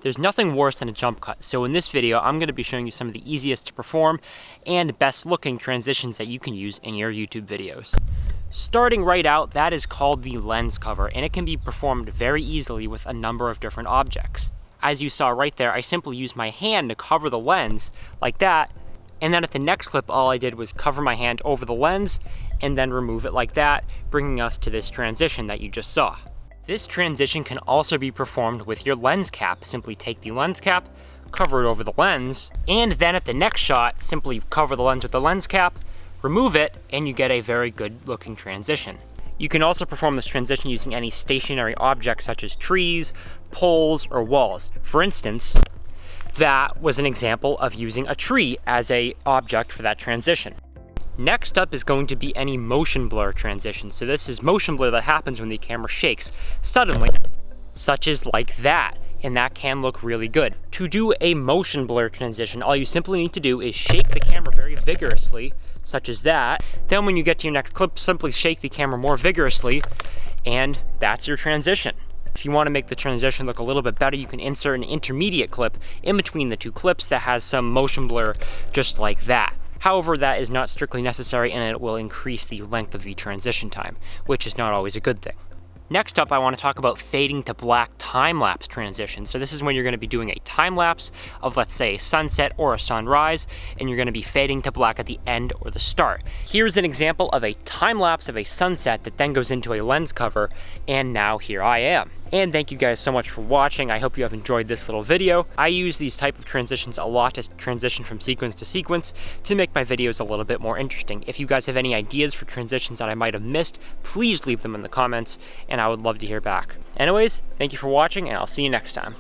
There's nothing worse than a jump cut, so in this video I'm going to be showing you some of the easiest to perform and best looking transitions that you can use in your YouTube videos. Starting right out, that is called the lens cover, and it can be performed very easily with a number of different objects. As you saw right there, I simply used my hand to cover the lens like that, and then at the next clip all I did was cover my hand over the lens and then remove it like that, bringing us to this transition that you just saw. This transition can also be performed with your lens cap. Simply take the lens cap, cover it over the lens, and then at the next shot, simply cover the lens with the lens cap, remove it, and you get a very good looking transition. You can also perform this transition using any stationary objects such as trees, poles, or walls. For instance, that was an example of using a tree as an object for that transition. Next up is going to be any motion blur transition. So this is motion blur that happens when the camera shakes suddenly, such as like that, and that can look really good. To do a motion blur transition, all you simply need to do is shake the camera very vigorously, such as that. Then when you get to your next clip, simply shake the camera more vigorously, and that's your transition. If you want to make the transition look a little bit better, you can insert an intermediate clip in between the two clips that has some motion blur just like that. However, that is not strictly necessary, and it will increase the length of the transition time, which is not always a good thing. Next up, I want to talk about fading to black time-lapse transition. So this is when you're going to be doing a time-lapse of, let's say, a sunset or a sunrise, and you're going to be fading to black at the end or the start. Here's an example of a time-lapse of a sunset that then goes into a lens cover, and now here I am. And thank you guys so much for watching. I hope you have enjoyed this little video. I use these type of transitions a lot to transition from sequence to sequence to make my videos a little bit more interesting. If you guys have any ideas for transitions that I might have missed, please leave them in the comments, and I would love to hear back. Anyways, thank you for watching, and I'll see you next time.